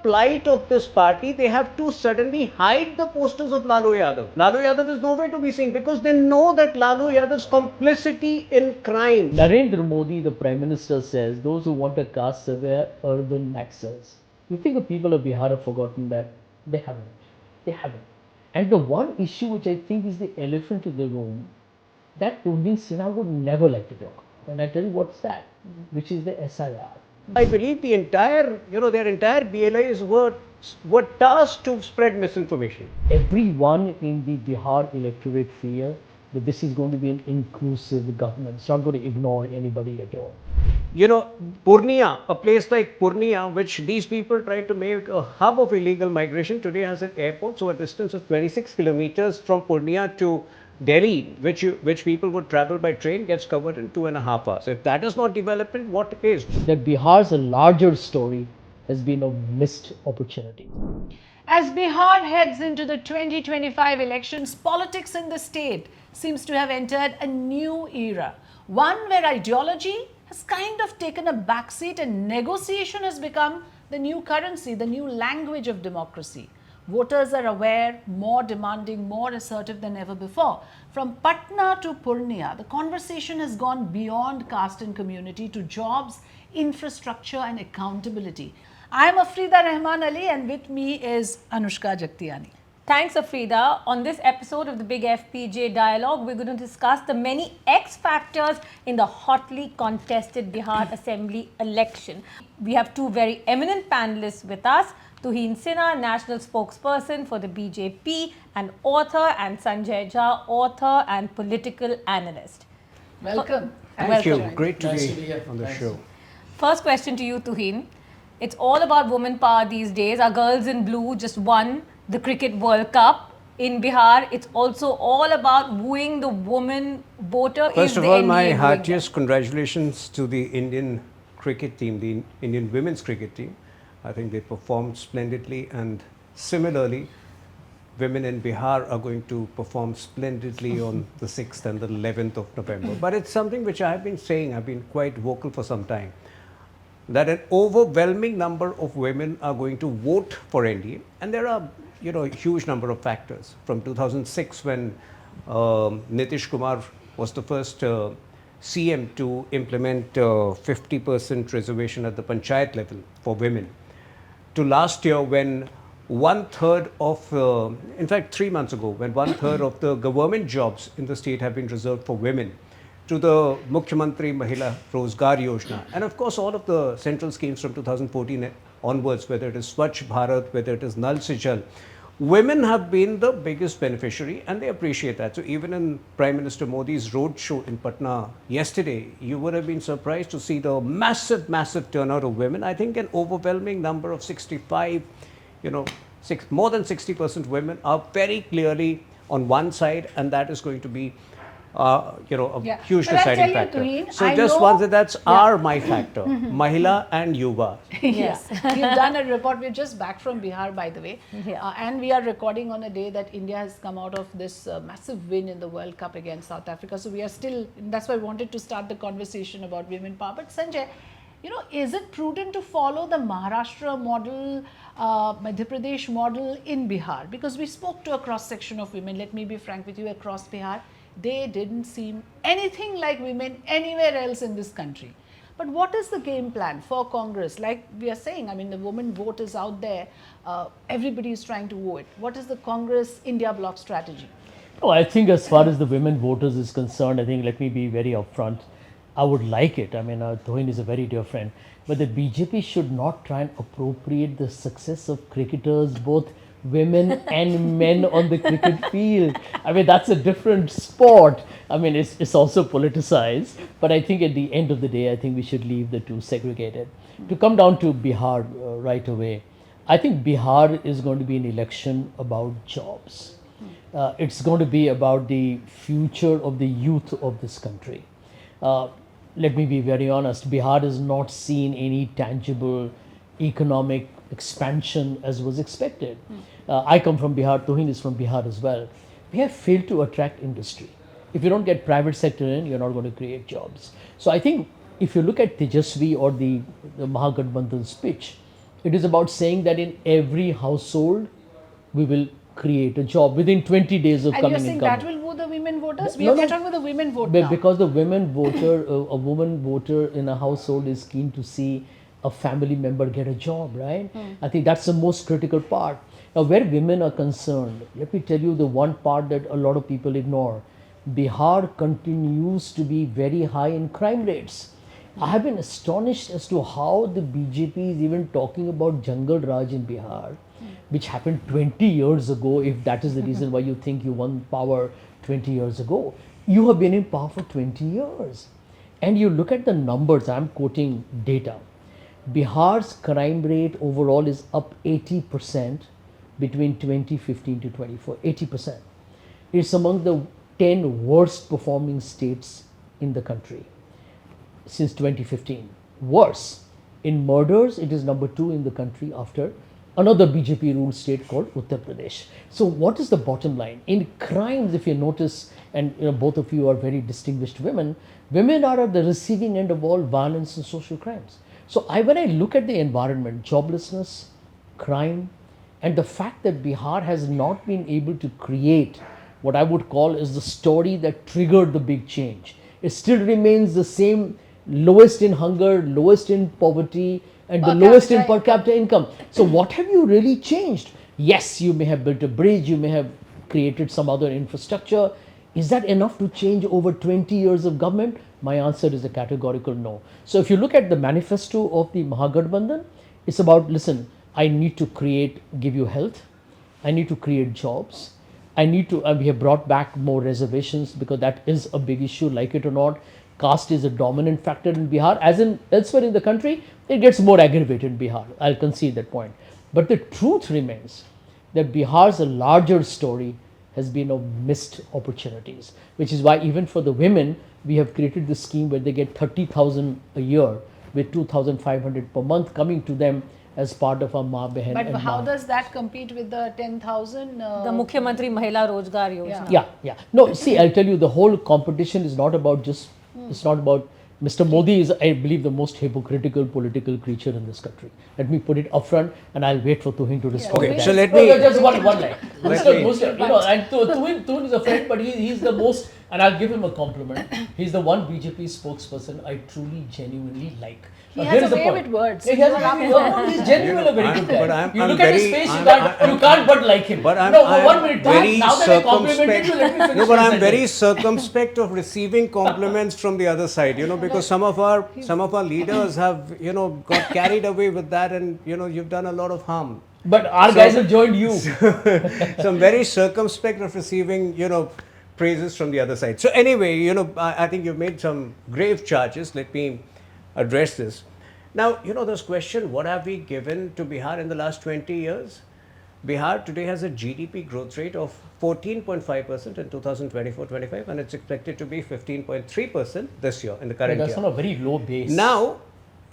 plight of this party, they have to suddenly hide the posters of Lalu Yadav. Lalu Yadav is nowhere to be seen because they know that Lalu Yadav's complicity in crime. Narendra Modi, the Prime Minister, says those who want a caste survey are urban maxers. You think the people of Bihar have forgotten that? They haven't. They haven't. And the one issue which I think is the elephant in the room, that Tuhin Sinha would never like to talk. And I tell you what's that, which is the SIR. I believe the entire, their entire BLAs were tasked to spread misinformation. Everyone in the Bihar electorate fear that this is going to be an inclusive government. It's not going to ignore anybody at all. Purnia, a place like Purnia, which these people tried to make a hub of illegal migration, today has an airport. So a distance of 26 kilometers from Purnia to Delhi, which people would travel by train, gets covered in 2.5 hours. If that is not development, what is? That Bihar's a larger story has been a missed opportunity. As Bihar heads into the 2025 elections, politics in the state seems to have entered a new era. One where ideology has kind of taken a backseat and negotiation has become the new currency, the new language of democracy. Voters are aware, more demanding, more assertive than ever before. From Patna to Purnia, the conversation has gone beyond caste and community to jobs, infrastructure and accountability. I am Afrida Rahman Ali and with me is Anushka Jagtiani. Thanks, Afrida. On this episode of the Big FPJ Dialogue, we're going to discuss the many X factors in the hotly contested Bihar Assembly election. We have two very eminent panelists with us. Tuhin Sinha, National Spokesperson for the BJP and author, and Sanjay Jha, author and political analyst. Welcome. Thank you. Great to be on the show. First question to you, Tuhin. It's all about women power these days. Our girls in blue just won the Cricket World Cup in Bihar. It's also all about wooing the woman voter. First of all, my heartiest congratulations to the Indian cricket team, the Indian women's cricket team. I think they performed splendidly, and similarly, women in Bihar are going to perform splendidly on the 6th and the 11th of November. But it's something which I have been saying, I've been quite vocal for some time, that an overwhelming number of women are going to vote for NDA, and there are a huge number of factors. From 2006, when Nitish Kumar was the first CM to implement 50% reservation at the panchayat level for women, to last year when 1/3 of, in fact 3 months ago, when 1/3 of the government jobs in the state have been reserved for women, to the Mukhyamantri Mahila Rozgar Yojana, and of course all of the central schemes from 2014 onwards, whether it is Swachh Bharat, whether it is Nal Se Jal, women have been the biggest beneficiary, and they appreciate that. So even in Prime Minister Modi's road show in Patna yesterday, you would have been surprised to see the massive turnout of women. I think an overwhelming number of 65, more than 60% women are very clearly on one side, and that is going to be a huge deciding factor. Tuhin, so just one, that's my factor, Mahila and Yuva. Yes, we've done a report. We're just back from Bihar, by the way, and we are recording on a day that India has come out of this massive win in the World Cup against South Africa. So we are still, that's why I wanted to start the conversation about women power. But Sanjay, is it prudent to follow the Maharashtra model, Madhya Pradesh model in Bihar? Because we spoke to a cross section of women, let me be frank with you, across Bihar. They didn't seem anything like women anywhere else in this country. But what is the game plan for Congress? Like we are saying, I mean, the women vote is out there. Everybody is trying to vote. What is the Congress India bloc strategy? Oh, I think as far as the women voters is concerned, I think let me be very upfront. I would like it. I mean, Tuhin is a very dear friend. But the BJP should not try and appropriate the success of cricketers, both women and men on the cricket field. I mean, that's a different sport. I mean, it's also politicized. But I think at the end of the day, I think we should leave the two segregated. To come down to Bihar right away, I think Bihar is going to be an election about jobs. It's going to be about the future of the youth of this country. Let me be very honest, Bihar has not seen any tangible economic expansion as was expected. I come from Bihar, Tuhin is from Bihar as well. We have failed to attract industry. If you don't get private sector in, you're not going to create jobs. So I think if you look at Tejasvi or the Mahagathbandhan's pitch, It is about saying that in every household, we will create a job within 20 days of And you're coming saying in that government. will woo the women voters? No, We no. are talking about the women vote But now. because the women voter, a woman voter in a household is keen to see a family member get a job, right? I think that's the most critical part. Now, where women are concerned, let me tell you the one part that a lot of people ignore. Bihar continues to be very high in crime rates. I have been astonished as to how the BJP is even talking about Jungle Raj in Bihar, which happened 20 years ago, if that is the reason why you think you won power 20 years ago. You have been in power for 20 years. And you look at the numbers, I'm quoting data. Bihar's crime rate overall is up 80% between 2015 to 24. 80%. It's among the 10 worst performing states in the country since 2015. Worse. In murders, it is number 2 in the country after another BJP ruled state called Uttar Pradesh. So what is the bottom line? In crimes, if you notice, and both of you are very distinguished women, women are at the receiving end of all violence and social crimes. So when I look at the environment, joblessness, crime, and the fact that Bihar has not been able to create what I would call is the story that triggered the big change. It still remains the same, lowest in hunger, lowest in poverty, and the lowest in per capita income. So what have you really changed? Yes, you may have built a bridge, you may have created some other infrastructure. Is that enough to change over 20 years of government? My answer is a categorical no. So if you look at the manifesto of the Mahagathbandhan, it's about, listen, I need to give you health, I need to create jobs, I need to, we have brought back more reservations because that is a big issue, like it or not. Caste is a dominant factor in Bihar, as in elsewhere in the country, it gets more aggravated in Bihar. I'll concede that point. But the truth remains that Bihar's larger story has been of missed opportunities, which is why even for the women, we have created this scheme where they get 30,000 a year with 2,500 per month coming to them as part of our Ma Behan. But how does that compete with the 10,000? The Mukhyamantri Mahila Rozgar Yojana. Yeah. No, see, I'll tell you, the whole competition is not about just, it's not about, Mr. Modi is, I believe, the most hypocritical political creature in this country. Let me put it upfront, and I'll wait for Tuhin to respond. Okay, to that. so let me- Just one line. Let Mr. me- And Tuhin is a friend, but he's the most, and I'll give him a compliment. He's the one BJP spokesperson I truly, genuinely like. He Now, has here's a the way point. with words. He has a way with words. He's genuinely a very good but guy. I'm- You I'm look at his very- face, I'm- you can't but like him. But I'm, no, I'm 1 minute. very Now that I complimented you, let me finish. No, but my I'm very sentence. circumspect of receiving compliments from the other side, because some of our leaders have, got carried away with that, and, you've done a lot of harm. But our guys have joined you. So I'm very circumspect of receiving, praises from the other side. So anyway, I think you've made some grave charges. Let me address this. Now, this question, what have we given to Bihar in the last 20 years? Bihar today has a GDP growth rate of 14.5% in 2024-25, and it's expected to be 15.3% this year, in the current That's year. on a very low base. Now,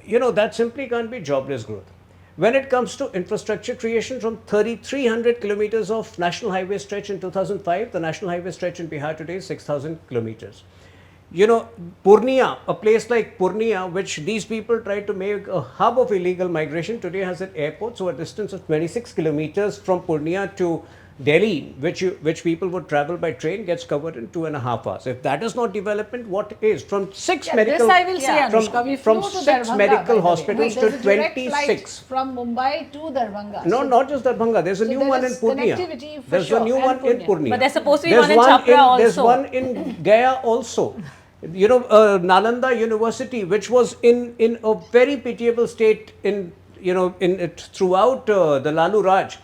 that simply can't be jobless growth. When it comes to infrastructure creation, from 3,300 kilometers of national highway stretch in 2005, the national highway stretch in Bihar today is 6,000 kilometers. Purnia, a place like Purnia, which these people tried to make a hub of illegal migration, today has an airport. So a distance of 26 kilometers from Purnia to Delhi, which people would travel by train, gets covered in 2.5 hours. If that is not development, what is? From 6 medical, This I will say, from, Anushka, we from flew to 6 Darbhanga, medical by the way. hospitals There's to a direct flight 26. from Mumbai to Darbhanga. No, So not just Darbhanga. There's a new there one in is Purnia. connectivity for There's sure, a new and one in Purnia. Purnia. But there's supposed to be There's one in Chhapra also. There's one in Gaya also. Nalanda University, which was in a very pitiable state throughout the Lalu Raj,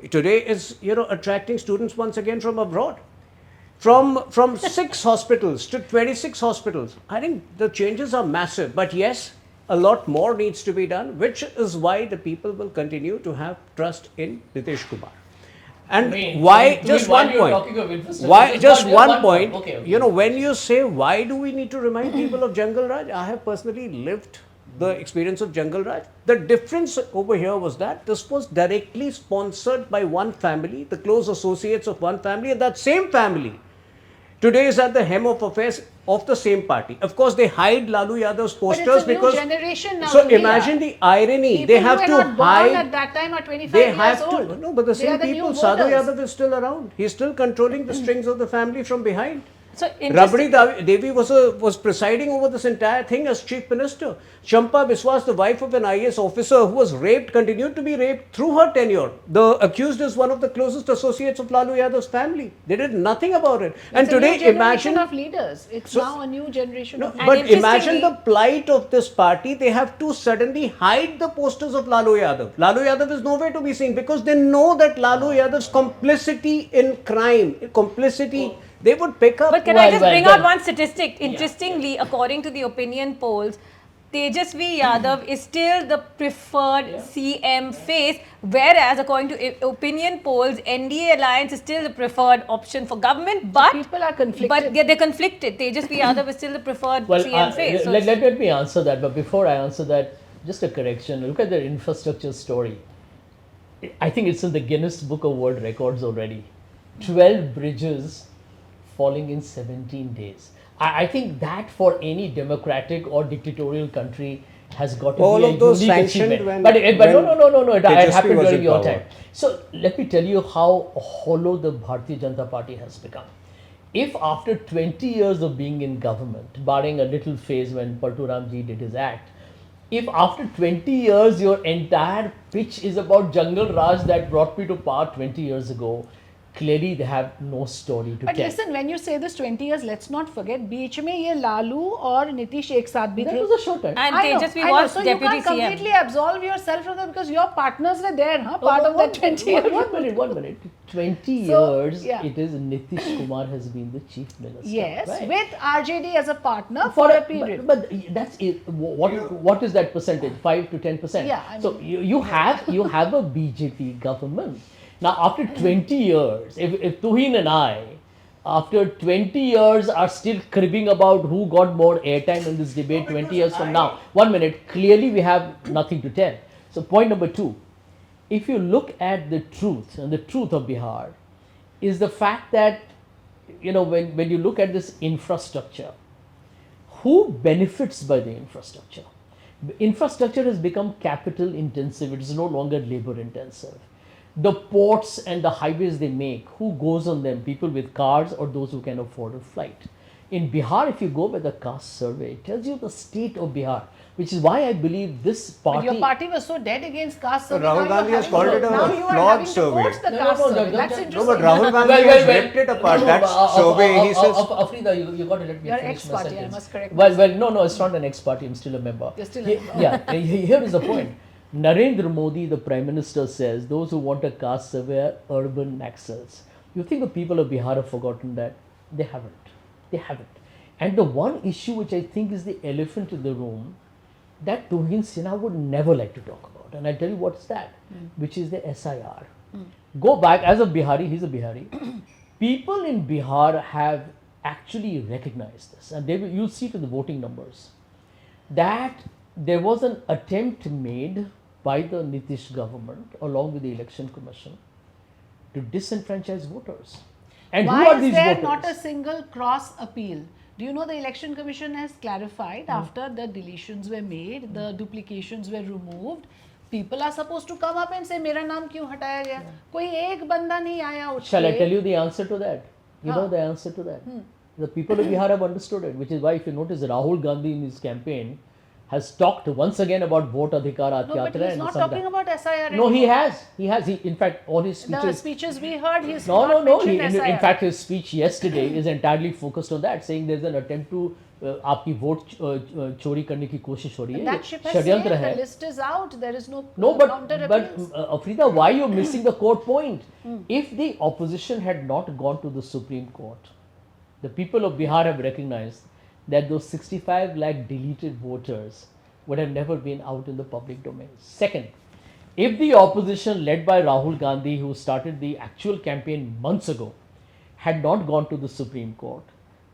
today is attracting students once again from abroad. From 6 hospitals to 26 hospitals. I think the changes are massive, but yes, a lot more needs to be done, which is why the people will continue to have trust in Nitish Kumar. And just one point. Why just one point? Okay. When you say why do we need to remind people of Jungle Raj, I have personally lived the experience of Jungle Raj. The difference over here was that this was directly sponsored by one family, the close associates of one family, and that same family today is at the helm of affairs of the same party. Of course, they hide Lalu Yadav's But posters it's a new because. generation now. So Mahila. imagine the irony. People They have who to were not born hide. at that time are 25 They years have old. to. No, but the They are same the people. new Sadhu voters. Yadav is still around. He's still controlling the strings of the family from behind. So Rabri Devi was presiding over this entire thing as chief minister. Champa Biswas, the wife of an IAS officer who was raped, continued to be raped through her tenure. The accused is one of the closest associates of Lalu Yadav's family. They did nothing about it. And It's a new today, generation imagine. of leaders. It's now a new generation of leaders. But interestingly- imagine the plight of this party. They have to suddenly hide the posters of Lalu Yadav. Lalu Yadav is nowhere to be seen because they know that Lalu Yadav's complicity in crime, complicity, they would pick up. But can I just bring well, out one statistic? Interestingly, according to the opinion polls, Tejasvi Yadav is still the preferred CM face, whereas according to opinion polls, NDA alliance is still the preferred option for government. But People are conflicted. But they're conflicted. Tejasvi Yadav is still the preferred Well, CM face. So let me answer that. But before I answer that, just a correction. Look at their infrastructure story. I think it's in the Guinness Book of World Records already. 12 bridges falling in 17 days. I think that for any democratic or dictatorial country has got to All be a of those unique sanctioned achievement. when- But no. It Tejasvi happened was during in your power. time. So let me tell you how hollow the Bharatiya Janata Party has become. If after 20 years of being in government, barring a little phase when Parturamji did his act, if after 20 years your entire pitch is about Jungle Raj that brought me to power 20 years ago, clearly they have no story to But tell. listen, when you say this 20 years, let's not forget, बीच में ये लालू और नीतीश एक साथ भी That थे. was a short time. and I know, Tejasvi I know. was So deputy you can't CM. completely absolve yourself from that because your partners were there, huh? Part of that 20 years. One minute. 20 So, years, yeah. it is Nitish Kumar has been the chief minister. Yes, right? with RJD as a partner for a period. But that's it. What is that percentage? 5 to 10%. Yeah, I so you have a BJP government. Now after 20 years, if Tuhin and I, after 20 years are still cribbing about who got more airtime in this debate 20 years from now, 1 minute, clearly we have nothing to tell. So point number 2, if you look at the truth, and the truth of Bihar is the fact that, when you look at this infrastructure, who benefits by the infrastructure? Infrastructure has become capital intensive, it is no longer labor intensive. The ports and the highways they make, who goes on them? People with cars or those who can afford a flight. In Bihar, if you go by the Caste survey, it tells you the state of Bihar, which is why I believe this But party... your party was so dead against caste survey. Rahul now Gandhi you're has called having it a now you are flawed having to survey. quote the No, caste no, survey. no, That's no, interesting. No, but Rahul Gandhi has ripped it apart. That's survey. He says. Afrida, you got to let me You're finish my ex-party, I sentence. must correct Well, no, it's not an ex-party. I'm still a member. You're still a member. Yeah, here is the point. Narendra Modi, the Prime Minister, says those who want a caste survey are urban naxals. You think the people of Bihar have forgotten that? They haven't. They haven't. And the one issue which I think is the elephant in the room that Tuhin Sinha would never like to talk about, and I'll tell you what's that, which is the SIR. Go back, as a Bihari, he's a Bihari. People in Bihar have actually recognized this, and you'll see it in the voting numbers, that there was an attempt made by the Nitish government along with the Election Commission to disenfranchise voters. And Why who are is these there voters? not a single cross appeal? Do you know the Election Commission has clarified after the deletions were made, the duplications were removed, people are supposed to come up and say, मेरा नाम क्यों हटाया गया? कोई एक बंदा नहीं आया उठ Shall I के। tell you the answer to that? You know the answer to that. The people of Bihar have understood it, which is why if you notice Rahul Gandhi in his campaign has talked once again about vote adhikar No, but atyatra he's and not some of talking that. about SIR No, he anymore. has. He, in fact, all his The speeches. speeches we heard, he's No. not mentioned In SIR. fact, his speech yesterday is entirely focused on that, saying there's an attempt to आपकी vote चोरी करने की कोशिश हो रही है. That ship has षड्यंत्र sailed, है. the list is out, there is no, No, counter but appeals. Afrida, why you're missing the core point? If the opposition had not gone to the Supreme Court, the people of Bihar have recognized that those 65 lakh deleted voters would have never been out in the public domain. Second, if the opposition led by Rahul Gandhi, who started the actual campaign months ago, had not gone to the Supreme Court,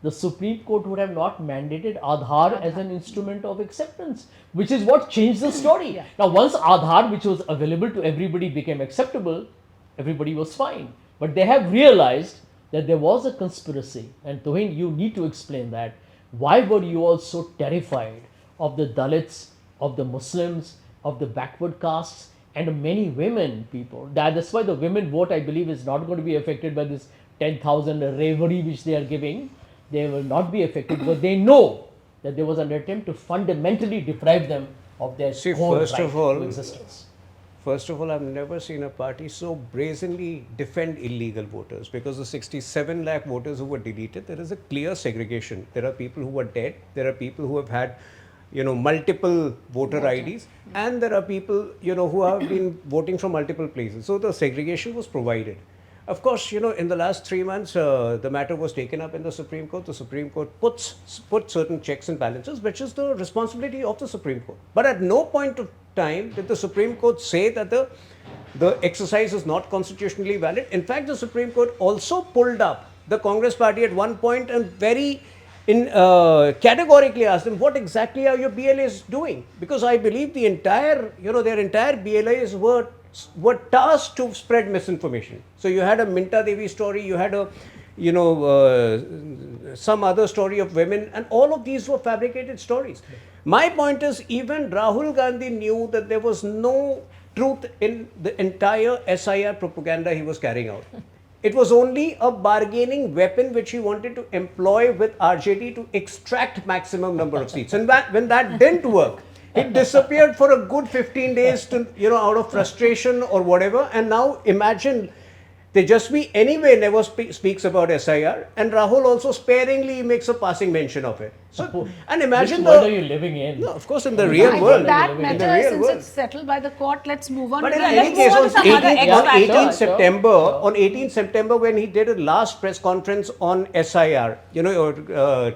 the Supreme Court would have not mandated Aadhaar as an instrument of acceptance, which is what changed the story. Yeah. Now, once Aadhaar, which was available to everybody, became acceptable, everybody was fine. But they have realized that there was a conspiracy, and Tuhin, you need to explain that, why were you all so terrified of the Dalits, of the Muslims, of the backward castes, and many women people? That's why the women vote, I believe, is not going to be affected by this 10,000 reverie which they are giving. They will not be affected because they know that there was an attempt to fundamentally deprive them of their core first right of all, to existence. First of all, I've never seen a party so brazenly defend illegal voters, because the 67 lakh voters who were deleted, there is a clear segregation. There are people who are dead, there are people who have had, multiple voter IDs, and there are people, who have been voting from multiple places. So the segregation was provided. Of course, in the last 3 months, the matter was taken up in the Supreme Court. The Supreme Court put certain checks and balances, which is the responsibility of the Supreme Court. But at no point of time did the Supreme Court say that the exercise is not constitutionally valid. In fact, the Supreme Court also pulled up the Congress party at one point and very categorically asked them, what exactly are your BLAs doing? Because I believe the entire, their entire BLAs were tasked to spread misinformation. So you had a Minta Devi story, you had a, some other story of women, and all of these were fabricated stories. My point is, even Rahul Gandhi knew that there was no truth in the entire SIR propaganda he was carrying out. It was only a bargaining weapon which he wanted to employ with RJD to extract maximum number of seats. And when that didn't work, it disappeared for a good 15 days to, out of frustration or whatever. And now imagine Tejasvi anyway never speaks about SIR, and Rahul also sparingly makes a passing mention of it. So, and imagine which world are you living in? No, of course, in the real world. That In the matter, real since world. it's settled by the court, let's move on. But to in the any next case, one. on some other X 18 factor. September, on 18 September, when he did a last press conference on SIR,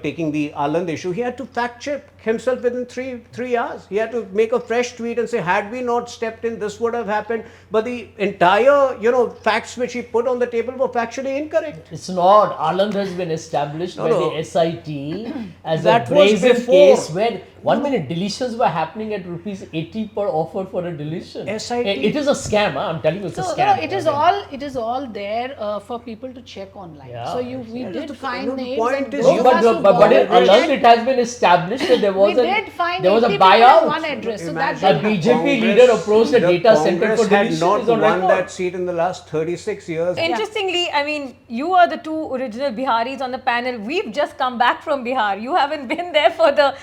taking the Aland issue, he had to fact check himself within three hours. He had to make a fresh tweet and say, had we not stepped in, this would have happened. But the entire, facts which he put on the table were factually incorrect. It's not. Aland has been established by the SIT as That a was brazen before. case where 1 minute deletions were happening at rupees 80 per offer for a deletion. SIT. It is a scam. I'm telling you, it's a So scam. it is all there for people to check online. Yeah. So we did find the names. point and is those you- But, of us who but, but voted, Aland, it has been established that there was we did find there was a 80 people in buyout. one address. So that A did BJP happen. leader approached the data center Congress for deletion. had not is on won record. that seat in the last 36 years. Interestingly, I mean, you are the two original Biharis on the panel. We've just come back from Bihar. You haven't been there for the,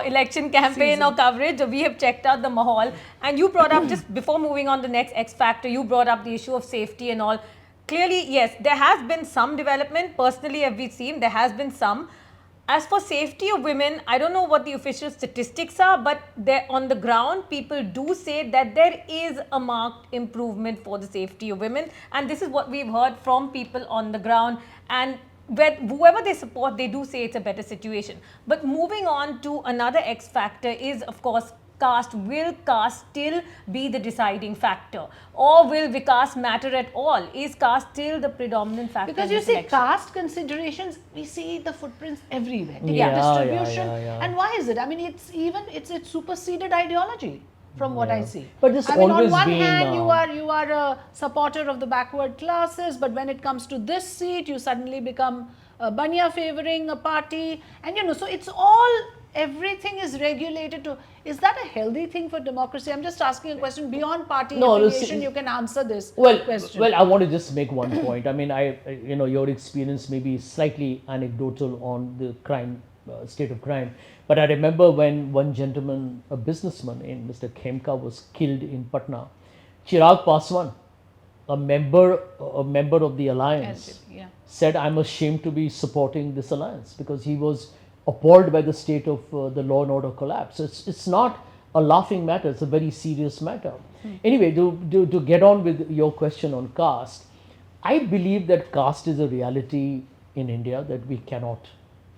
election campaign or coverage. We have checked out the mahal. And you brought up, just before moving on to the next X factor, you brought up the issue of safety and all. Clearly, yes, there has been some development. Personally, have we seen, there has been some. As for safety of women, I don't know what the official statistics are, but on the ground, people do say that there is a marked improvement for the safety of women. And this is what we've heard from people on the ground. And whoever they support, they do say it's a better situation. But moving on to another X factor is, of course, caste. Will caste still be the deciding factor? Or will Vikas matter at all? Is caste still the predominant factor? Because in you this see, election? caste considerations, we see the footprints everywhere. Ticket Yeah, distribution. yeah. And why is it? I mean, it's superseded ideology from what I see. But there's I mean, on always one been, hand, you are a supporter of the backward classes, but when it comes to this seat, you suddenly become Banya favoring a party. And so it's all, everything is regulated to, is that a healthy thing for democracy? I'm just asking a question beyond party affiliation. You can answer this question. Well, I want to just make one point. I mean, your experience may be slightly anecdotal on the crime, state of crime. But I remember when one gentleman, a businessman in Mr. Khemka, was killed in Patna. Chirag Paswan, a member of the alliance, Yeah. said, I'm ashamed to be supporting this alliance, because he was appalled by the state of the law and order collapse. So it's not a laughing matter, it's a very serious matter. Anyway, to get on with your question on caste, I believe that caste is a reality in India that we cannot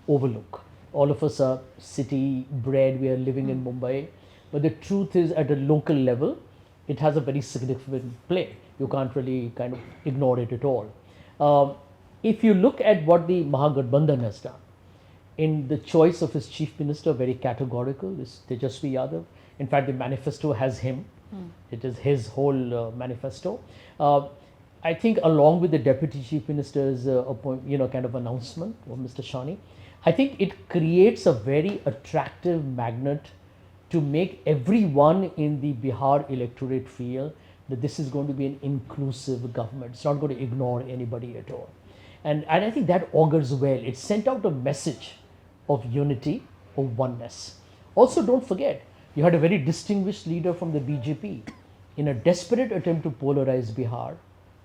overlook. All of us are city bred, we are living in Mumbai, but the truth is, at a local level, it has a very significant play. You can't really kind of ignore it at all. If you look at what the Mahagathbandhan has done, in the choice of his chief minister, very categorical, is Tejasvi Yadav. In fact, the manifesto has him. It is his whole manifesto. I think along with the deputy chief minister's kind of announcement of Mr. Shani, I think it creates a very attractive magnet to make everyone in the Bihar electorate feel that this is going to be an inclusive government. It's not going to ignore anybody at all. And I think that augurs well. It sent out a message of unity, of oneness. Also, don't forget, you had a very distinguished leader from the BJP in a desperate attempt to polarize Bihar,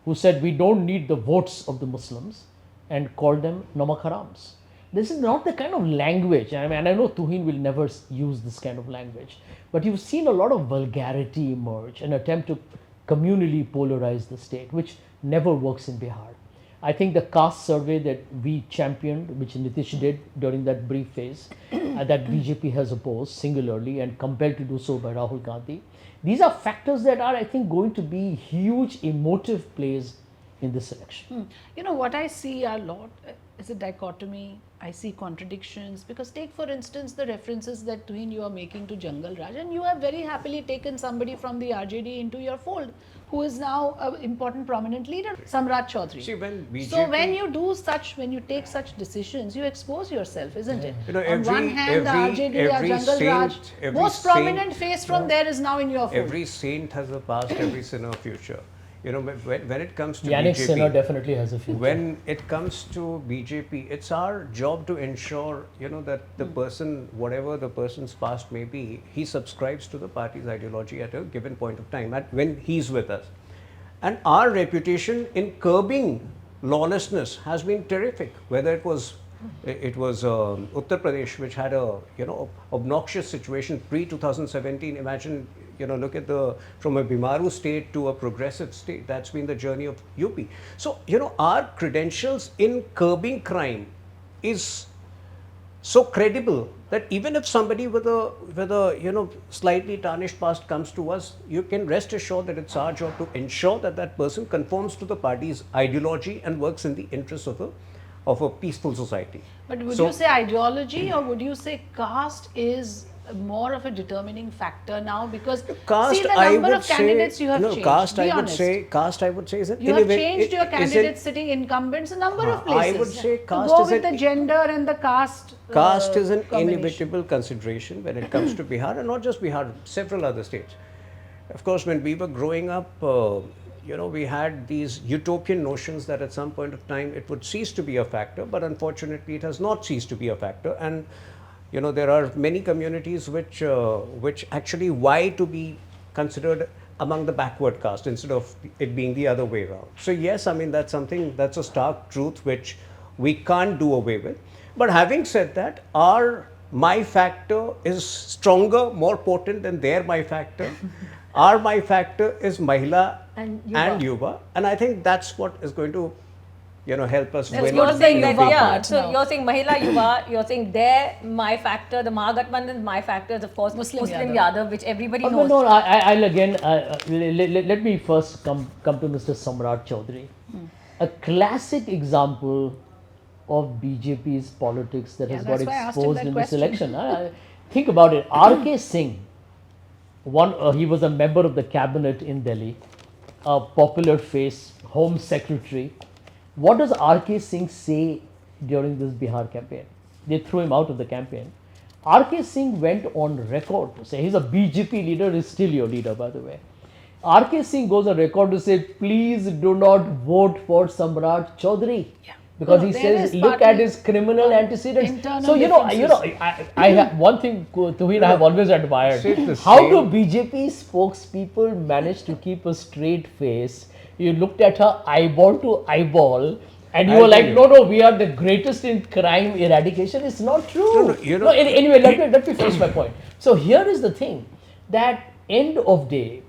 who said we don't need the votes of the Muslims and called them Namak Harams. This is not the kind of language, I mean, I know Tuhin will never use this kind of language, but you've seen a lot of vulgarity emerge, an attempt to communally polarize the state, which never works in Bihar. I think the caste survey that we championed, which Nitish did during that brief phase, that BJP has opposed singularly and compelled to do so by Rahul Gandhi, these are factors that are, I think, going to be huge emotive plays in this election. You know, what I see a lot is a dichotomy. I see contradictions, because take for instance the references that Tuhin you are making to Jungle Raj, and you have very happily taken somebody from the RJD into your fold, who is now an important prominent leader, Samrat Chaudhary. See, when BJP, So when you do such, when you take such decisions, you expose yourself, isn't it? You know, On one hand, the RJD or Jungle Raj, most prominent face from there is now in your fold. Every saint has a past, every sinner a future. You know, when it comes to Yannick BJP, Sinha definitely has a future. when it comes to BJP, it's our job to ensure, you know, that the person, whatever the person's past may be, he subscribes to the party's ideology at a given point of time, when he's with us. And our reputation in curbing lawlessness has been terrific, whether it was Uttar Pradesh, which had a, you know, obnoxious situation pre-2017. Imagine, you know, look at from a Bimaru state to a progressive state. That's been the journey of UP. So, you know, our credentials in curbing crime is so credible that even if somebody with a you know, slightly tarnished past comes to us, you can rest assured that it's our job to ensure that that person conforms to the party's ideology and works in the interests of a peaceful society. But would you say ideology, or would you say caste is more of a determining factor now? Because Caste, see the number of candidates you have changed. Caste, Be I would honest. say, caste, I would say, is an You have changed your candidates sitting incumbents a number of places. I would say to caste go is with an the gender and the caste. Caste is an combination. inevitable consideration when it comes to Bihar, and not just Bihar, several other states. Of course, when we were growing up, you know, we had these utopian notions that at some point of time it would cease to be a factor, but unfortunately it has not ceased to be a factor. And you know, there are many communities which actually vie to be considered among the backward caste instead of it being the other way around. So yes, I mean, that's a stark truth which we can't do away with. But having said that, my factor is stronger, more potent than their my factor. Our my factor is Mahila and Yuva, and I think that's what is going to, you know, help us win. You're saying that, Yuva yeah. part So now. you're saying Mahila, Yuva, you're saying their my factor, the Mahagathbandhan's my factor is of course Muslim Yadav, which everybody knows. No, I'll again, let me first come to Mr. Samrat Chaudhary. A classic example of BJP's politics that has got that's why I asked him exposed that in this question. election. Think about it. R.K. Singh, he was a member of the cabinet in Delhi, a popular face, Home Secretary. What does R.K. Singh say during this Bihar campaign? They threw him out of the campaign. R.K. Singh went on record to say, he's a BJP leader, he's still your leader, by the way. R.K. Singh goes on record to say, please do not vote for Samrat Chaudhary. Yeah. Because No, he there says, is look party at his criminal antecedents. internal So, differences. I have one thing, Tuhin, I have always admired. See, the How same- do BJP spokespeople manage to keep a straight face? You looked at her eyeball to eyeball, and you I'll were like, tell no, we are the greatest in crime eradication. It's not true. No, you know- Anyway, let me finish my point. So here is the thing, that end of day,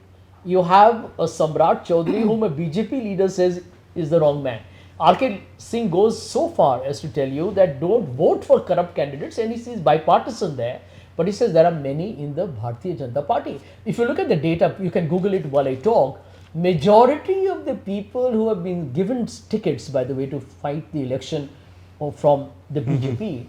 you have a Samrat Chaudhary whom a BJP leader says is the wrong man. R.K. Singh goes so far as to tell you that don't vote for corrupt candidates, and he says bipartisan there, but he says there are many in the Bharatiya Janata Party. If you look at the data, you can Google it while I talk, majority of the people who have been given tickets, by the way, to fight the election from the BJP,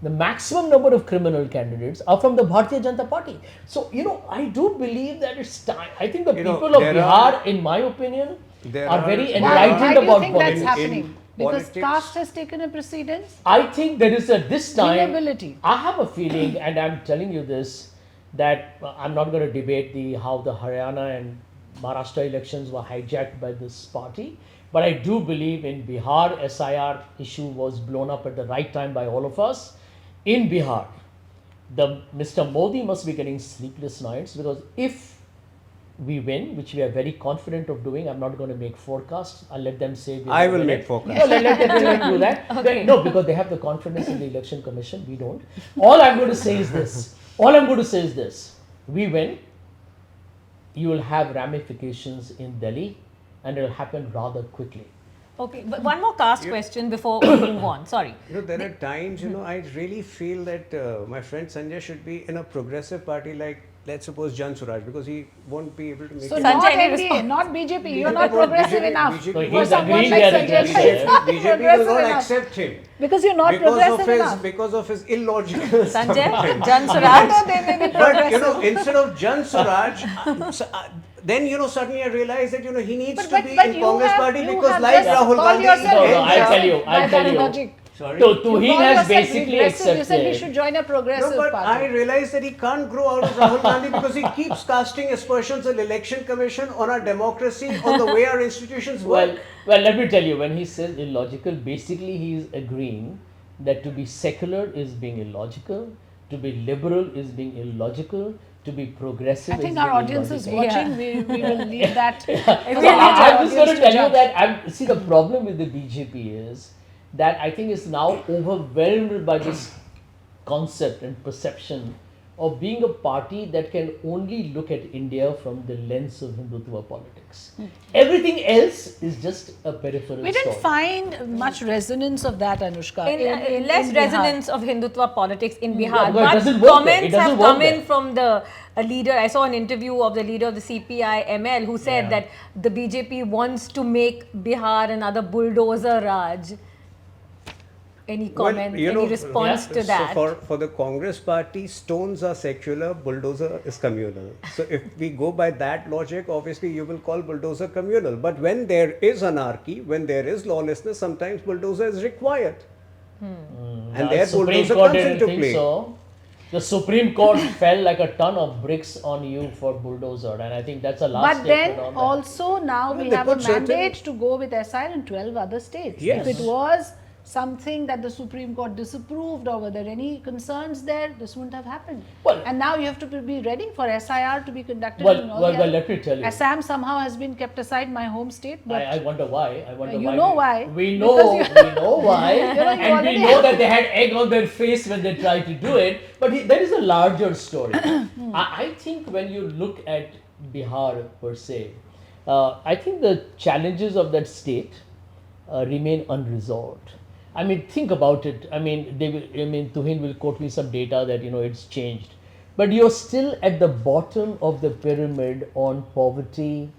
the maximum number of criminal candidates are from the Bharatiya Janata Party. So, I do believe that it's time. I think the people of Bihar, in my opinion, are very Why enlightened do you about think that's politics. happening? Because politics. caste has taken a precedence. I think there is a this time. Viewability. I have a feeling, and I'm telling you this, that I'm not going to debate how the Haryana and Maharashtra elections were hijacked by this party, but I do believe in Bihar, SIR issue was blown up at the right time by all of us. In Bihar, Mr. Modi must be getting sleepless nights, because if we win, which we are very confident of doing, I'm not going to make forecasts. I'll let them say. I will make forecasts. No, let them do that. Okay. No, because they have the confidence in the election commission. We don't. All I'm going to say is this. We win. You will have ramifications in Delhi, and it will happen rather quickly. Okay, but one more caste question before we move on. Sorry. There are times, I really feel that my friend Sanjay should be in a progressive party like, let's suppose, Jan Suraaj, because he won't be able to make So it. not Sanjay, any NDA, response? not BJP. You're BJP not won't- progressive BJP enough. So For he's someone agreed like there Sanjay again. Jha, he's not BJP will progressive not enough. accept him Because you're not progressive enough. because of his illogical Sanjay, stuff. Jan I Suraaj. know they may be But progressive. instead of Jan Suraaj, then suddenly I realized that he needs to be in you Congress have- party you because have like just Rahul called Gandhi. yourself No, regressive I'll tell you, by I'll tell that you. logic. Sorry. You Tuhin call has yourself basically regressive. You said he accepted. should join a No, progressive but party. I realized that he can't grow out of Rahul Gandhi because he keeps casting aspersions on the election commission, on our democracy, on the way our institutions work. Well, let me tell you, when he says illogical, basically he is agreeing that to be secular is being illogical, to be liberal is being illogical, to be progressive I think is our being audience is illogical. watching. We will leave that. So for I'm our just going to audience tell you judge. that see, the problem with the BJP is that I think it's now overwhelmed by this concept and perception of being a party that can only look at India from the lens of Hindutva politics. Everything else is just a peripheral We didn't story. find much resonance of that, Anushka. In less Bihar. resonance of Hindutva politics in Bihar. because it But doesn't work there. It comments doesn't have work come in there. from a leader. I saw an interview of the leader of the CPI ML who said Yeah. that the BJP wants to make Bihar another bulldozer Raj. Any comment, any response to that? So for the Congress party, stones are secular, bulldozer is communal. So if we go by that logic, obviously you will call bulldozer communal. But when there is anarchy, when there is lawlessness, sometimes bulldozer is required. And The there Supreme bulldozer Court comes didn't into think play. so. The Supreme Court fell like a ton of bricks on you for bulldozer, and I think that's a last But statement then on that. also now we they have a put certain- mandate to go with SI in 12 other states. Yes. If it was something that the Supreme Court disapproved or were there any concerns there, this wouldn't have happened. Well- and now you have to be ready for SIR to be conducted Well, in all well, the well, other- let me tell you. Assam somehow has been kept aside, my home state. But I wonder why. I wonder You why. know why. We know. Because We know why. you And we already know that they had egg on their face when they tried to do it. But there is a larger story. I think when you look at Bihar per se, I think the challenges of that state remain unresolved. I mean, think about it. I mean, Tuhin will quote me some data that it's changed, but you're still at the bottom of the pyramid on poverty,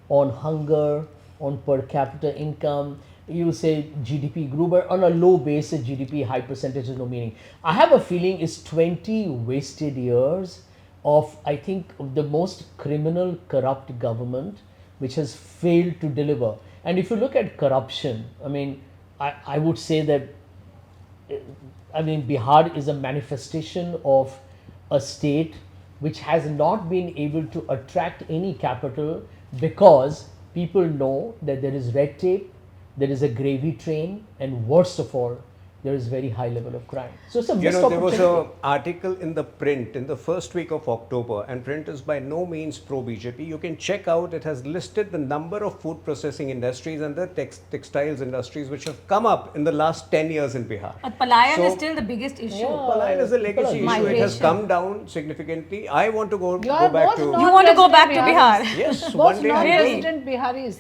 on hunger, on per capita income. You say GDP grew, but on a low base, GDP high percentage has no meaning. I have a feeling it's 20 wasted years of, I think, the most criminal, corrupt government which has failed to deliver. And if you look at corruption, I would say that Bihar is a manifestation of a state which has not been able to attract any capital because people know that there is red tape, there is a gravy train, and worst of all, there is very high level of crime. So it's a missed There was opportunity. an article in the Print in the first week of October, and Print is by no means pro-BJP. You can check out, it has listed the number of food processing industries and the textiles industries which have come up in the last 10 years in Bihar. But Palayan is So- still the biggest issue. Yeah. Palayan is a legacy issue. It has Migration. come down significantly. I want to go You back are both to... You want to go back to non-resident Bihar? Yes, Both one day I will. non-resident Biharis.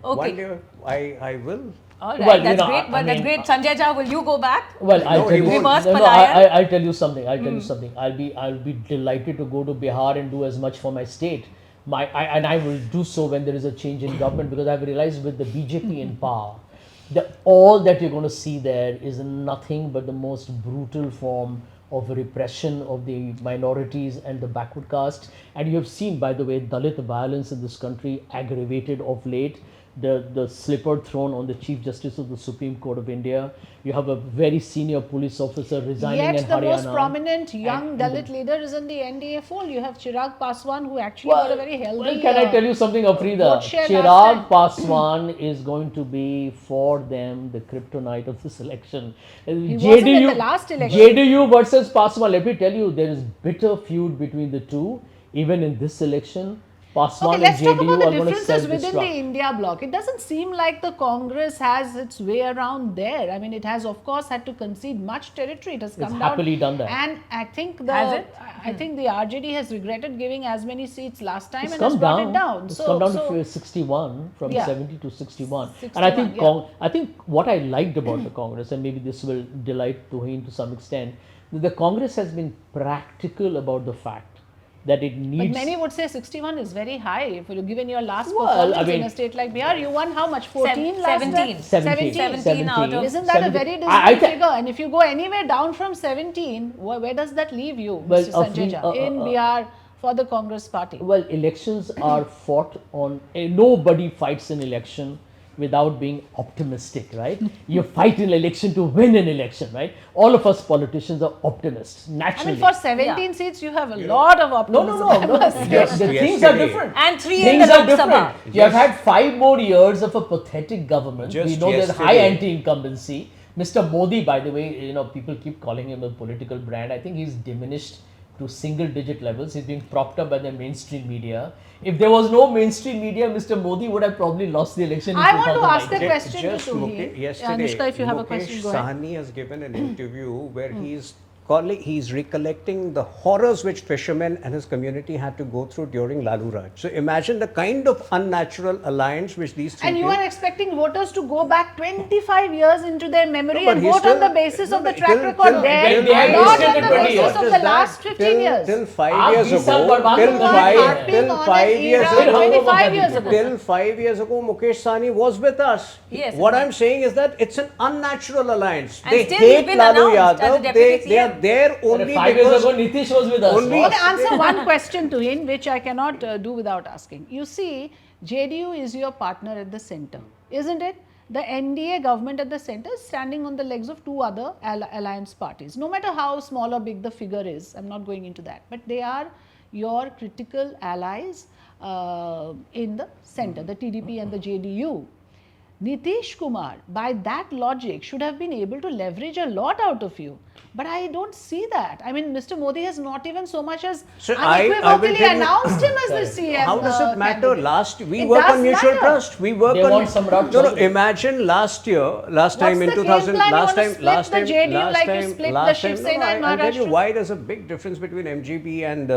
One Okay. day I will. All right, Well, that's you know, great. I But that's mean, great. Sanjay Jha, will you go back? Well, I'll No, tell he you. won't. Reverse No, Palayan? I'll tell you something. I'll tell you something. I'll be delighted to go to Bihar and do as much for my state. And I will do so when there is a change in government, because I've realized with the BJP in power, all that you're going to see there is nothing but the most brutal form of repression of the minorities and the backward caste. And you have seen, by the way, Dalit violence in this country aggravated of late. the slipper thrown on the Chief Justice of the Supreme Court of India. You have a very senior police officer resigning in Yet the Haryana. most prominent young Dalit leader is in the NDA fold. You have Chirag Paswan, who actually got a very healthy. Well, can I tell you something, Afrida? vote share Chirag last Paswan is going to be for them the kryptonite of this election. He wasn't in the last election. JDU versus Paswan. Let me tell you, there is bitter feud between the two. Even in this election, Paswan Okay, let's and talk JDU about the are going to differences within self-destruct. the India bloc. It doesn't seem like the Congress has its way around there. I mean, it has, of course, had to concede much territory. It has come down. happily done that. And I think Has it? I think the RJD has regretted giving as many seats last time It's and has come brought down. it down. It's come down to 61 from Yeah. 70 to 61. 61, And I think yeah. I think what I liked about the Congress, and maybe this will delight Tuhin to some extent, that the Congress has been practical about the fact that it But needs. many would say 61 is very high. If you given your last Well, performance I mean- in a state like Bihar, you won how much? 14 last 17. time? 17. 17 out of- Isn't that a 17. very I dismal figure? And if you go anywhere down from 17, where does that leave you, Well, Mr. Sanjay Jha, in Bihar for the Congress party? Well, elections are fought on. Nobody fights an election without being optimistic, right? You fight an election to win an election, right? All of us politicians are optimists, I naturally. mean, for 17 seats, you have a lot of no, optimism. no, no, no. I must say. Yes, The things are yesterday. different. And 3 in Things the are Lok Sabha. different. You have had 5 more years of a pathetic government. Just We know there's high yesterday. anti-incumbency. Mr. Modi, by the way, people keep calling him a political brand. I think he's diminished to single-digit levels. He's being propped up by the mainstream media. If there was no mainstream media, Mr. Modi would have probably lost the election in I want to ask 2019. a question to Just Tuhin. yesterday, Anushka, if you have a Mukesh question, go ahead. Sahni has given an interview where he's recollecting the horrors which fishermen and his community had to go through during Lalu Raj. So imagine the kind of unnatural alliance which these three And you people- are expecting voters to go back 25 years into their memory No, but and he's vote on still- the basis of no, the no, track till- record till- there, till- they have not wasted on the 20 basis years. of the last 15 years. Till 5 Aap years बीस साल ago, बर्बाद till कर रहे हैं। five, Harping till on 5 an years era ago, 25 years ago. till 5 years ago, Mukesh Sahni was with us. Yes, What indeed. I'm saying is that it's an unnatural alliance. And They still he's hate been Lalu announced as a Yadav. deputy They are CM. there And only 5 years because ago, Nitish was with us. Only- I want to answer one question to him, which I cannot do without asking. You see, JDU is your partner at the center, isn't it? The NDA government at the center is standing on the legs of 2 other alliance parties. No matter how small or big the figure is, I'm not going into that. But they are your critical allies in the center, the TDP and the JDU. Nitish Kumar, by that logic, should have been able to leverage a lot out of you. But I don't see that. I mean, Mr. Modi has not even so much as So I will unequivocally tell you- announced him as the CM. How does it matter? candidate. We It work does on mutual matter. trust. We work They on. want some route No, no. solving. Imagine last time in the game 2000. plan? You Last want to time, split last the time, JDU last like you time, split the last Shiv time. Sena in I'll tell you Maharashtra? why there's a big difference between MGB and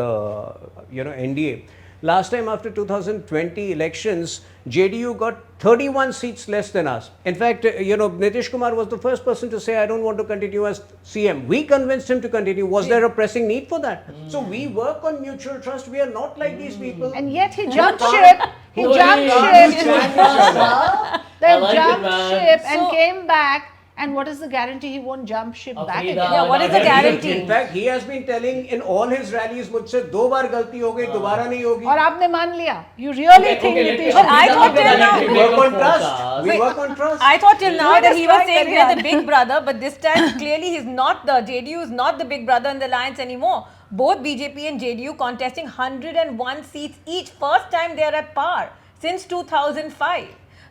NDA. Last time after 2020 elections, JDU got 31 seats less than us. In fact, Nitish Kumar was the first person to say, I don't want to continue as CM. We convinced him to continue. Was there a pressing need for that? So we work on mutual trust. We are not like these people. And yet he jumped ship. He jumped ship. I Then like it, jumped man. ship and So- came back. And what is the guarantee he won't jump ship back Afrida, again? Yeah, what is the guarantee? In fact, he has been telling in all his rallies, मुझसे 2 बार गलती हो गई, दोबारा नहीं होगी. और आपने मान लिया. You really think Nitish But I thought till now- We work on trust. We Wait, work on trust. I thought till now You're that he was destroying saying the we are the gun. big brother, but this time clearly he's not. The JDU is not the big brother in the alliance anymore. Both BJP and JDU contesting 101 seats each. First time they are at par since 2005.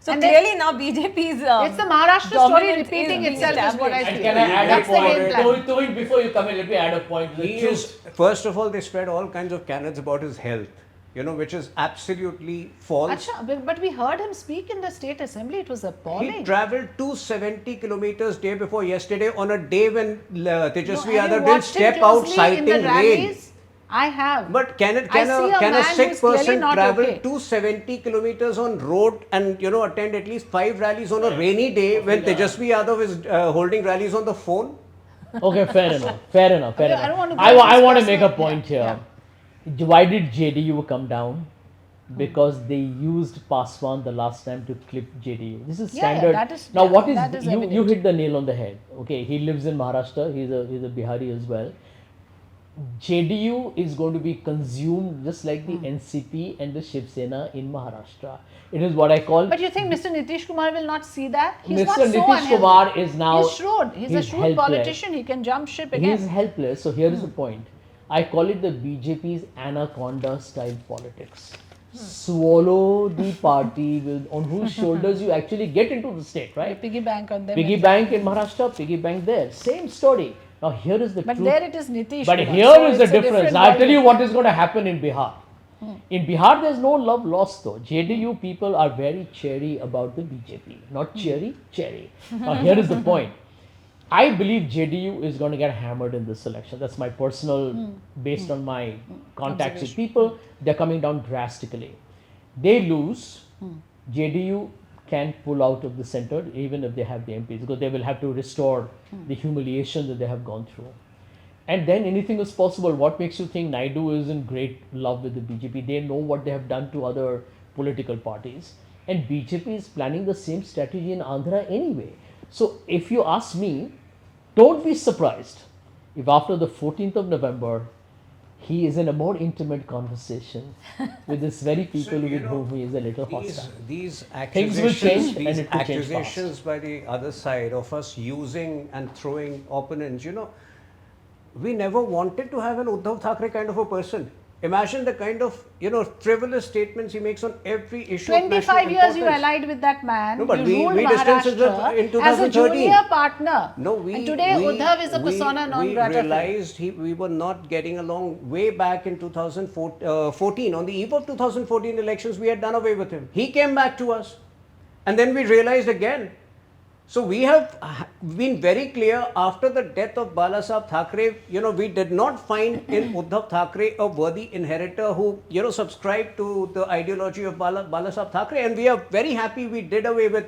So And then- clearly now BJP's It's the Maharashtra story dominance repeating is being itself is what I established. feel. And can I add That's a the game plan. point? Tuhin, before you come in, let me add a point. The He truth- is, first of all, they spread all kinds of canons about his health, which is absolutely false. Acha, but we heard him speak in the state assembly. It was He appalling. travelled 270 kilometers day before yesterday on a day when Tejasvi Have you Yadav didn't watched him step out closely citing in the rain. rallies? I have. But can I see a a man sick who's clearly person not travel okay. 270 kilometers on road and attend at least 5 rallies on a rainy day when Tejasvi Yadav is holding rallies on the phone? Okay, fair enough. Fair enough. Fair I enough. don't want to go I into want to this make a personal- point here. yeah. Why did JDU come down? Because they used Paswan the last time to clip JDU. This is Yeah, standard. that is- now, yeah, what is, that is you evident. hit the nail on the head. Okay, he lives in Maharashtra. He's a Bihari as well. JDU is going to be consumed just like the NCP and the Shiv Sena in Maharashtra. It is what I call. But you think Mr. Nitish Kumar will not see that? He's Mr. not so Nitish unhealthy. Kumar is now. He's shrewd. He's a shrewd helpless. politician. He can jump ship again. He's helpless. So here is the point. I call it the BJP's Anaconda style politics. Swallow the party on whose shoulders you actually get into the state, right? Piggy bank on them. Piggy bank in Maharashtra, piggy bank there. Same story. Now here is the But truth. there it is Nitish But Kumar. here So is the it's a difference. different I'll tell you ballgame. what is going to happen in Bihar. In Bihar, there's no love lost though. JDU people are very cherry about the BJP. Not cherry, cherry. Now here is the point. I believe JDU is going to get hammered in this election. That's my personal, based on my contacts with people. They're coming down drastically. They lose, JDU can pull out of the center even if they have the MPs, because they will have to restore the humiliation that they have gone through. And then anything is possible. What makes you think Naidu is in great love with the BJP? They know what they have done to other political parties. And BJP is planning the same strategy in Andhra anyway. So if you ask me, don't be surprised if after the 14th of November, he is in a more intimate conversation with these very people with whom he is a little hostile. These Things will change and these it will change accusations by the other side of us using and throwing opponents, we never wanted to have an Uddhav Thackeray kind of a person. Imagine the kind of, frivolous statements he makes on every issue of 25 national years you importance. allied with that man. No, but you we ruled distanced in Maharashtra as a 2013. junior partner. No, and today Uddhav is a persona non grata. We realized we were not getting along way back in 2014. On the eve of 2014 elections, we had done away with him. He came back to us. And then we realized again. So we have been very clear after the death of Balasaheb Thackeray, we did not find in Uddhav Thackeray a worthy inheritor who, subscribed to the ideology of Balasaheb Thackeray. And we are very happy we did away with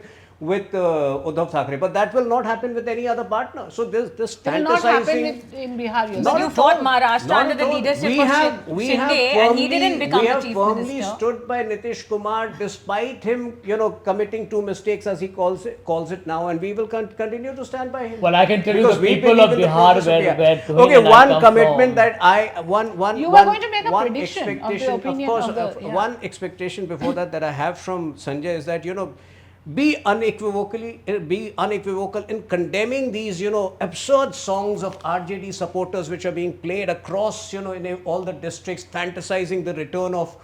Uddhav Thackeray. But that will not happen with any other partner. So this It will not happen fantasizing. in Bihar. You're Not saying. You at fought all. Maharashtra Not under the at all. leadership We of have Shinde and he didn't become the chief firmly minister. stood by Nitish Kumar despite him, committing two mistakes as he calls it now, and we will continue to stand by him. Well, I can tell you Because the we people believe of in the Bihar progress of where Bihar. Tuhin Okay, and I one come commitment from. that one You were going to make a one prediction of the expectation, opinion course, of the- yeah. one expectation before that I have from Sanjay is that be unequivocal in condemning these absurd songs of RJD supporters which are being played across in all the districts, fantasizing the return of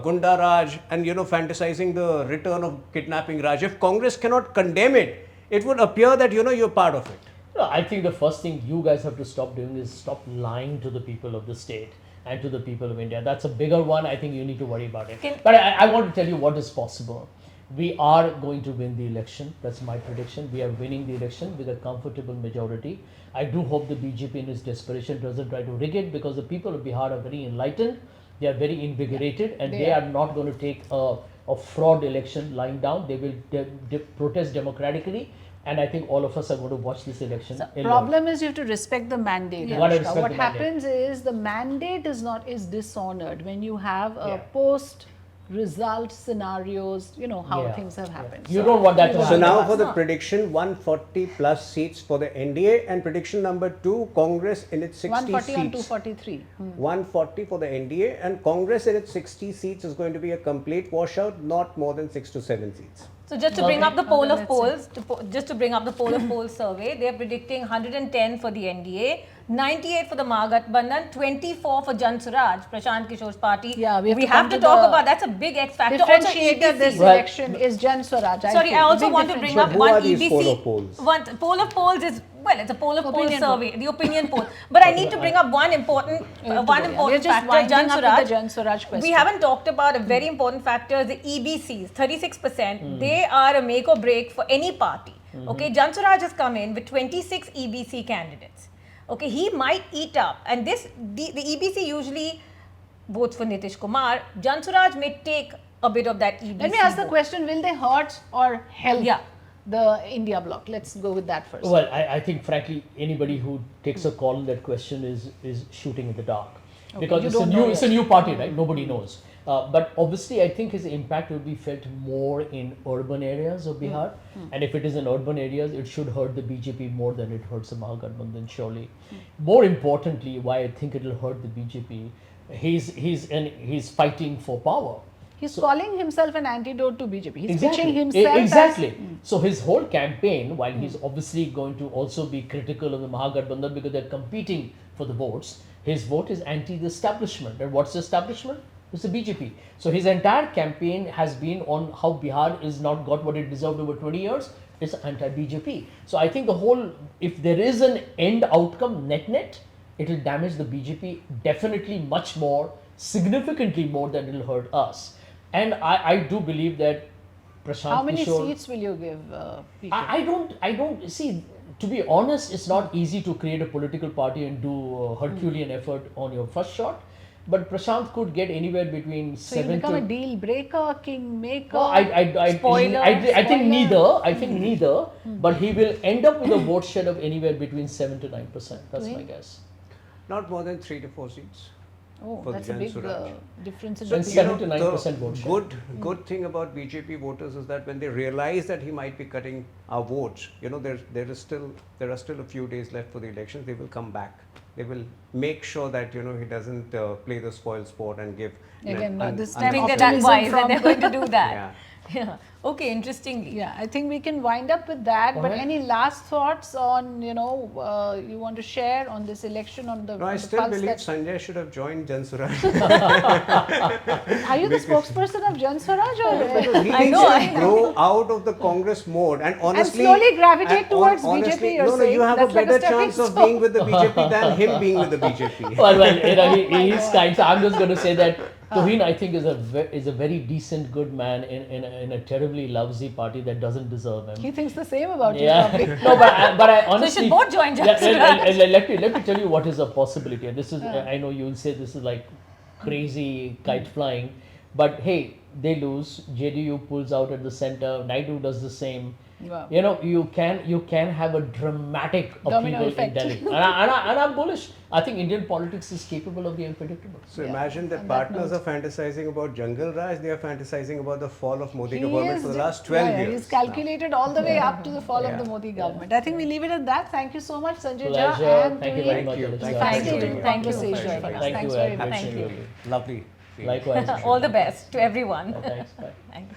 Gunda Raj and fantasizing the return of kidnapping Raj. If Congress cannot condemn it, it would appear that you're part of it. No, I think the first thing you guys have to stop doing is stop lying to the people of the state and to the people of India. That's a bigger one. I think you need to worry about it. But I want to tell you what is possible. We are going to win the election. That's my prediction. We are winning the election with a comfortable majority. I do hope the BJP in its desperation doesn't try to rig it, because the people of Bihar are very enlightened. They are very invigorated, and they are not going to take a fraud election lying down. They will protest democratically. And I think all of us are going to watch this election. The problem is you have to respect the mandate. You gotta Anushka. respect What the mandate. happens is the mandate is dishonored when you have a post result scenarios, how Yeah. things have happened. You don't want that to So happen. now for the prediction, 140 plus seats for the NDA, and prediction number 2, Congress in its 60 140 on seats. 243. 140 for the NDA, and Congress in its 60 seats is going to be a complete washout, not more than 6 to 7 seats. So just to bring up the poll of let's polls, just to bring up the poll of polls survey, they are predicting 110 for the NDA, 98 for the Mahagathbandhan, 24 for Jansuraj, Prashant Kishor's party. Yeah, we have to have come to to talk the about that's a big X factor. Differentiator this EBC. Well- election is Jan Suraaj. Sorry, I also want to bring up Who one are these EBC. poll of polls? One poll of polls is, well, it's a poll of polls Opinion poll. survey, the opinion poll. But I need to bring up one important We're factor, just winding up with Jansuraj. the Jan Suraaj question. We haven't talked about a very important factor is the EBCs, 36%. They are a make or break for any party. Okay, Jansuraj has come in with 26 EBC candidates. Okay, he might eat up, and the EBC usually votes for Nitish Kumar. Jansuraj may take a bit of that EBC. Let me ask the vote. question, will they hurt or help Yeah. the India bloc? Let's go with that first. Well, I think frankly, anybody who takes a call on that question is shooting in the dark, because you it's don't know it's a new party, right? Nobody knows. But obviously, I think his impact will be felt more in urban areas of Bihar. And if it is in urban areas, it should hurt the BJP more than it hurts the Mahagathbandhan, surely. More importantly, why I think it will hurt the BJP, he's fighting for power. He's calling himself an antidote to BJP. He's pitching Exactly. himself Exactly. So his whole campaign, while he's obviously going to also be critical of the Mahagathbandhan because they're competing for the votes, his vote is anti the establishment. And what's the establishment? It's the BJP. So his entire campaign has been on how Bihar is not got what it deserved over 20 years. It's anti-BJP. So I think the whole, if there is an end outcome net, it will damage the BJP definitely much more, significantly more than it will hurt us. And I do believe that Prashant How many Kishor, seats will you give people? I don't see, to be honest, it's not easy to create a political party and do Herculean effort on your first shot. But Prashant could get anywhere between So you 7 become to... a deal breaker, king maker. No, I think neither. I think neither. But he will end up with a vote share of anywhere between 7 to 9%. That's my guess. Not more than 3 to 4 seats. Oh, for the that's a big Jansuraj. difference in Then opinion. 7 to 9% vote share. Good thing about BJP voters is that when they realize that he might be cutting our votes, there are still a few days left for the elections. They will come back. They will make sure that he doesn't play the spoil sport and give. Again, this I time think optimism that's wise that from they're going to do that. Yeah. Yeah. Okay, interestingly. Yeah, I think we can wind up with that. But Alright. any last thoughts on you want to share on this election on the? No, I on the still pulse believe that- Sanjay should have joined Jansuraj. Are you the spokesperson of Jan Suraaj or? He I needs know, to grow out of the Congress mode and honestly slowly gravitate and towards honestly, BJP, you're No, saying? you have That's a like a better stepping chance of stone. being with the BJP than him being with the BJP. Well, he's kind. So I'm just going to say that Tuhin, I think, is a very decent, good man in a terribly lousy party that doesn't deserve him. He thinks the same about you. Yeah. probably. No, but I honestly. So you should both join Yeah, Jansuraj. let me tell you what is a possibility. And this is, I know you will say this is like crazy kite flying, but hey, they lose. JDU pulls out at the center. Naidu does the same. Wow. You can have a dramatic Domino upheaval in effect. Delhi, and I'm bullish. I think Indian politics is capable of the unpredictable. So Yeah, imagine that on that partners note. are fantasizing about Jungle Raj, they are fantasizing about the fall of Modi He government is for the ju- last 12 yeah, years. He's calculated all the way up to the fall of Yeah. the Modi government. I think we leave it at that. Thank you so much, Sanjay Jha. Pleasure. And Thank you Tuhin. very much. Thank you. Alexa. Thank you. Fascinating Thank you. conversation for us. Thank Thanks you. very much. Appreciate Thank you. it. Lovely. Likewise. All the best to everyone. Thanks. Bye. Thanks.